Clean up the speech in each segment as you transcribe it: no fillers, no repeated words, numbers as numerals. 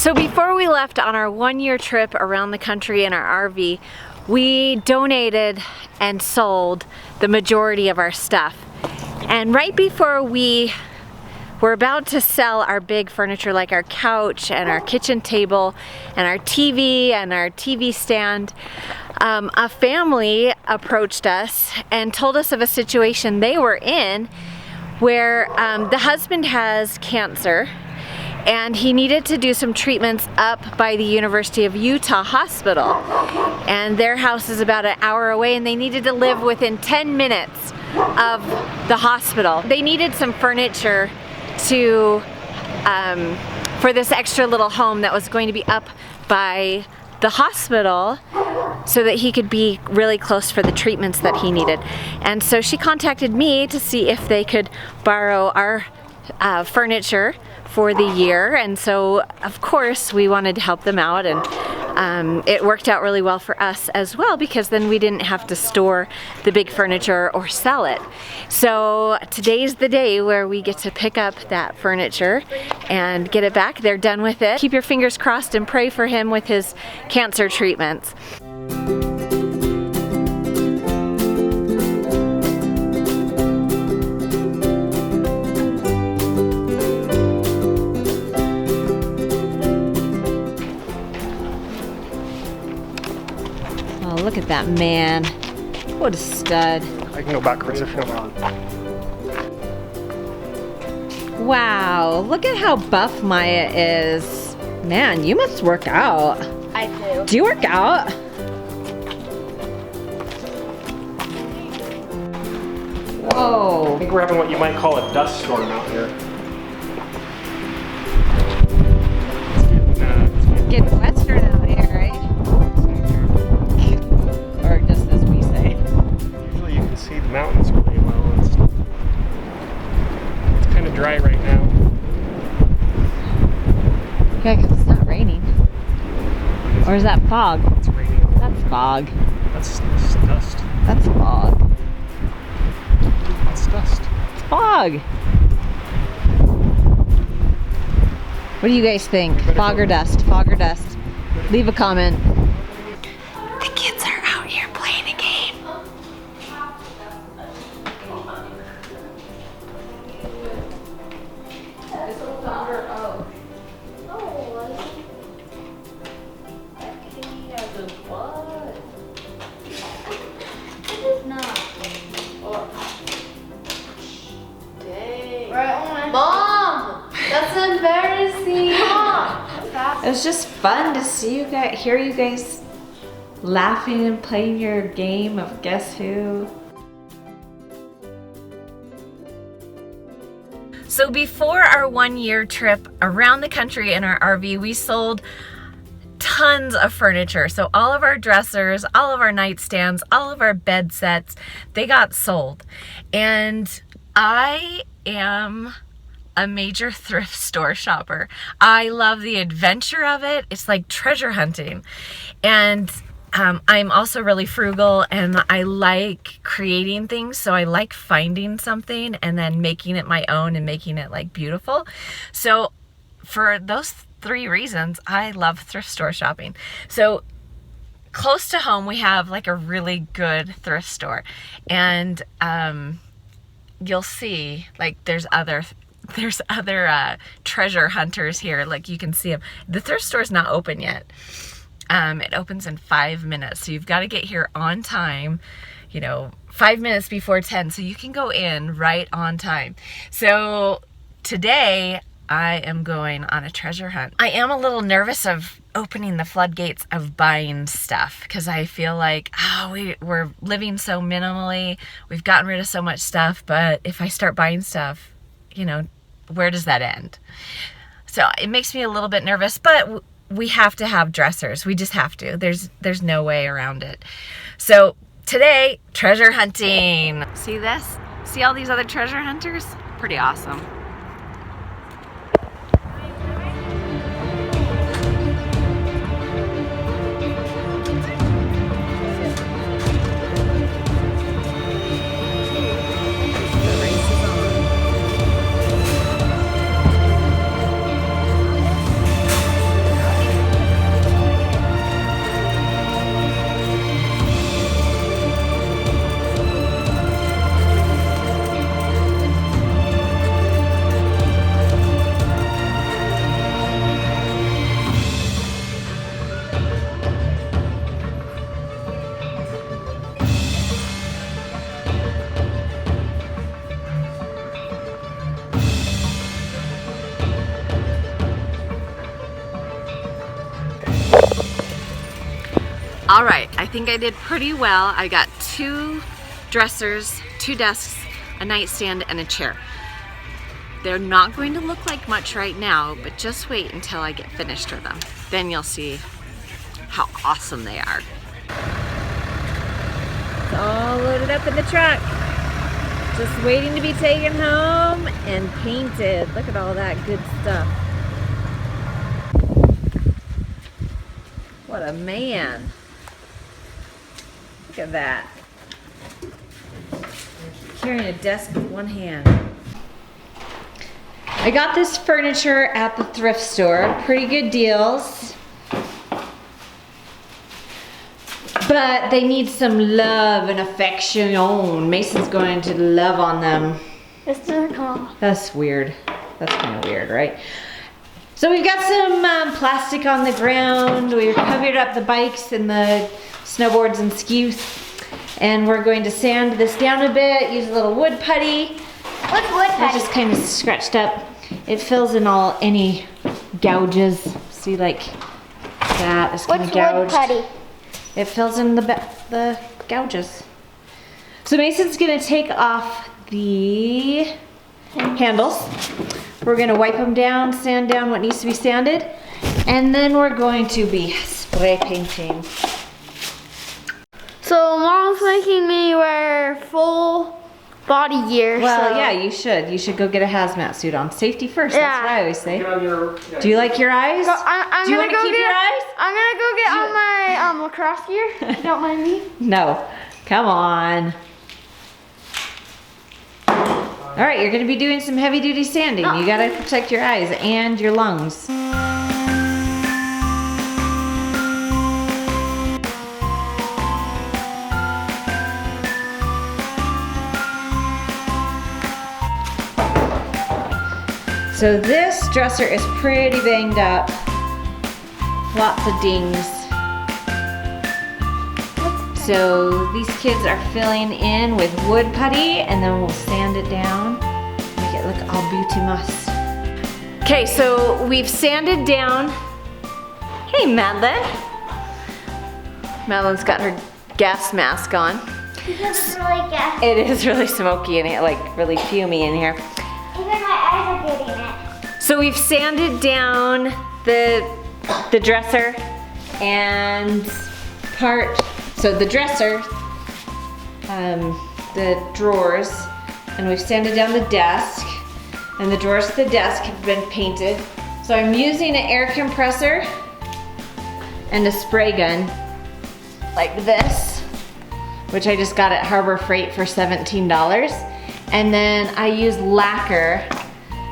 So before we left on our one-year trip around the country in our RV, we donated and sold the majority of our stuff. And right before we were about to sell our big furniture, like our couch and our kitchen table and our TV stand, a family approached us and told us of a situation they were in where the husband has cancer and he needed to do some treatments up by the University of Utah Hospital. And their house is about an hour away and they needed to live within 10 minutes of the hospital. They needed some furniture to, for this extra little home that was going to be up by the hospital so that he could be really close for the treatments that he needed. And so she contacted me to see if they could borrow our furniture for the year, and so of course we wanted to help them out, and it worked out really well for us as well because then we didn't have to store the big furniture or sell it. So today's the day where we get to pick up that furniture and get it back. They're done with it. Keep your fingers crossed and pray for him with his cancer treatments. Look at that man. What a stud. I can go backwards if you want. Wow, look at how buff Maya is. Man, you must work out. I do. Do you work out? Whoa. I think we're having what you might call a dust storm out here. It's getting western out here, right? Or just as we say. Usually you can see the mountains really well. It's kind of dry right now. Yeah, because it's not raining. Or is that fog? It's raining. That's fog. That's dust. That's fog. That's dust. It's fog. What do you guys think? Fog or dust? Fog or dust? Leave a comment. The kids are out here playing a game. Mom, that's embarrassing. It was just fun to see you guys, hear you guys laughing and playing your game of Guess Who. So before our one-year trip around the country in our RV, we sold tons of furniture. So all of our dressers, all of our nightstands, all of our bed sets, they got sold. And I am a major thrift store shopper. I love the adventure of it. It's like treasure hunting. And I'm also really frugal and I like creating things. So I like finding something and then making it my own and making it like beautiful. So for those three reasons, I love thrift store shopping. So close to home, we have like a really good thrift store. And you'll see like there's other treasure hunters here. Like you can see them. The thrift store is not open yet. It opens in 5 minutes. So you've got to get here on time, 5 minutes before 10. So you can go in right on time. So today I am going on a treasure hunt. I am a little nervous of opening the floodgates of buying stuff because I feel like, we're living so minimally. We've gotten rid of so much stuff. But if I start buying stuff, where does that end? So it makes me a little bit nervous, but we have to have dressers. We just have to. There's no way around it. So today, treasure hunting. See this? See all these other treasure hunters? Pretty awesome. All right, I think I did pretty well. I got 2 dressers, 2 desks, a nightstand, and a chair. They're not going to look like much right now, but just wait until I get finished with them. Then you'll see how awesome they are. It's all loaded up in the truck. Just waiting to be taken home and painted. Look at all that good stuff. What a man. Look at that. Carrying a desk with one hand. I got this furniture at the thrift store. Pretty good deals. But they need some love and affection. Mason's going to love on them. That's weird. That's kind of weird, right? So we've got some plastic on the ground. We've covered up the bikes and the snowboards and skis. And we're going to sand this down a bit, use a little wood putty. What's wood putty? It's just kind of scratched up. It fills in any gouges. See, like that is kind of gouged. What's wood putty? It fills in the gouges. So Mason's gonna take off the handles. We're gonna wipe them down, sand down what needs to be sanded, and then we're going to be spray painting. So Mom's making me wear full body gear. Well, so. yeah, you should. You should go get a hazmat suit on. Safety first, Yeah. that's what I always say. Get on your, Do you like your eyes? I'm Do you gonna want to go keep get, your eyes? I'm gonna go get on my lacrosse gear. If you don't mind me. No. Come on. All right, you're gonna be doing some heavy duty sanding. You gotta protect your eyes and your lungs. So this dresser is pretty banged up. Lots of dings. So these kids are filling in with wood putty and then we'll sand it down, make it look all beauty-muss. Okay, so we've sanded down. Hey, Madeline. Madeline's got her gas mask on. It's really gas. It is really smoky in here, like really fumey in here. Even my eyes are getting it. So we've sanded down the dresser and so the dresser, the drawers, and we've sanded down the desk, and the drawers to the desk have been painted. So I'm using an air compressor and a spray gun like this, which I just got at Harbor Freight for $17. And then I use lacquer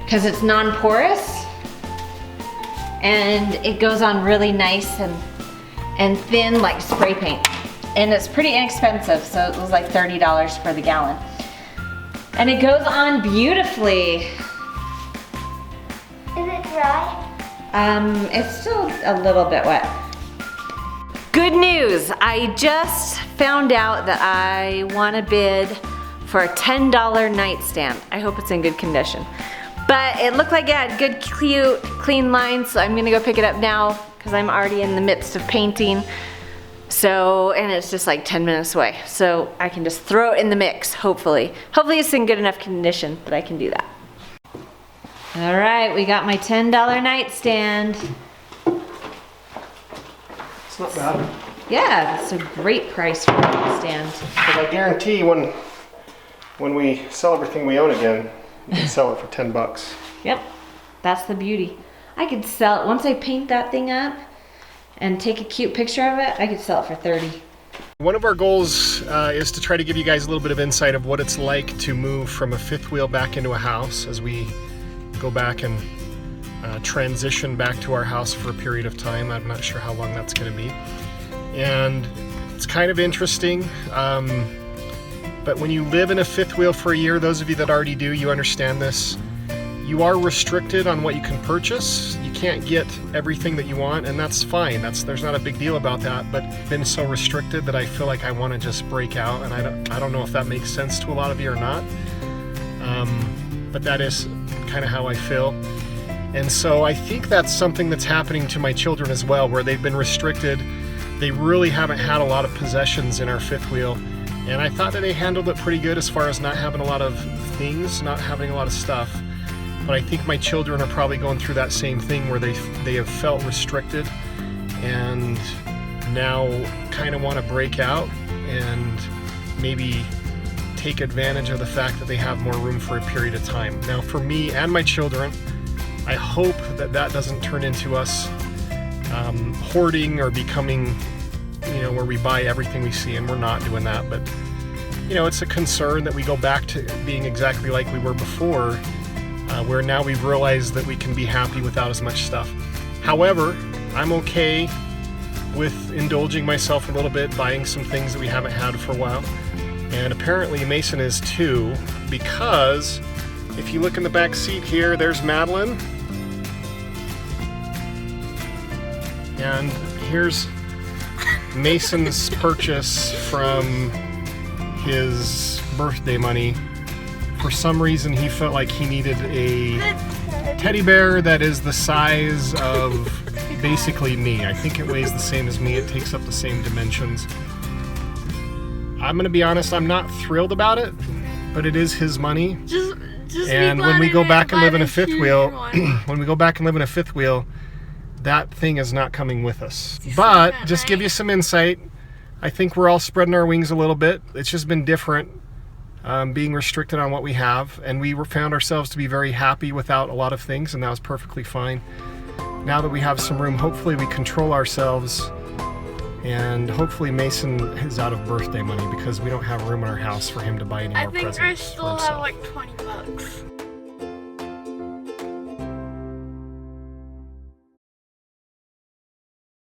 because it's non-porous and it goes on really nice and thin like spray paint. And it's pretty inexpensive, so it was like $30 for the gallon. And it goes on beautifully. Is it dry? It's still a little bit wet. Good news, I just found out that I won a bid for a $10 nightstand. I hope it's in good condition. But it looked like it had good, cute, clean lines, so I'm gonna go pick it up now because I'm already in the midst of painting. So, and it's just like 10 minutes away. So I can just throw it in the mix, hopefully. Hopefully it's in good enough condition that I can do that. All right, we got my $10 nightstand. It's not bad. Yeah, it's a great price for a nightstand. But I guarantee when we sell everything we own again, we can sell it for 10 bucks. Yep, that's the beauty. I could sell it, once I paint that thing up and take a cute picture of it, I could sell it for 30. One of our goals is to try to give you guys a little bit of insight of what it's like to move from a fifth wheel back into a house as we go back and transition back to our house for a period of time. I'm not sure how long that's going to be. And it's kind of interesting. But when you live in a fifth wheel for a year, those of you that already do, you understand this. You are restricted on what you can purchase. You can't get everything that you want, and that's fine. There's not a big deal about that, but I've been so restricted that I feel like I want to just break out, and I don't know if that makes sense to a lot of you or not. But that is kind of how I feel. And so I think that's something that's happening to my children as well, where they've been restricted they really haven't had a lot of possessions in our fifth wheel, and I thought that they handled it pretty good as far as not having a lot of things, not having a lot of stuff. But I think my children are probably going through that same thing where they have felt restricted and now kind of want to break out and maybe take advantage of the fact that they have more room for a period of time. Now for me and my children, I hope that that doesn't turn into us hoarding or becoming, you know, where we buy everything we see, and we're not doing that. But, you know, it's a concern that we go back to being exactly like we were before, where now we've realized that we can be happy without as much stuff. However, I'm okay with indulging myself a little bit, buying some things that we haven't had for a while. And apparently Mason is too, because if you look in the back seat here, there's Madeline. And here's Mason's purchase from his birthday money. For some reason, he felt like he needed a teddy bear that is the size of basically me. I think it weighs the same as me. It takes up the same dimensions. I'm gonna be honest, I'm not thrilled about it, but it is his money. Just and when we go back and live in a fifth wheel, that thing is not coming with us. But just give you some insight, I think we're all spreading our wings a little bit. It's just been different, being restricted on what we have, and we found ourselves to be very happy without a lot of things, and that was perfectly fine. Now that we have some room, hopefully we control ourselves, and hopefully Mason is out of birthday money because we don't have room in our house for him to buy any more presents. I think I still have like 20 bucks.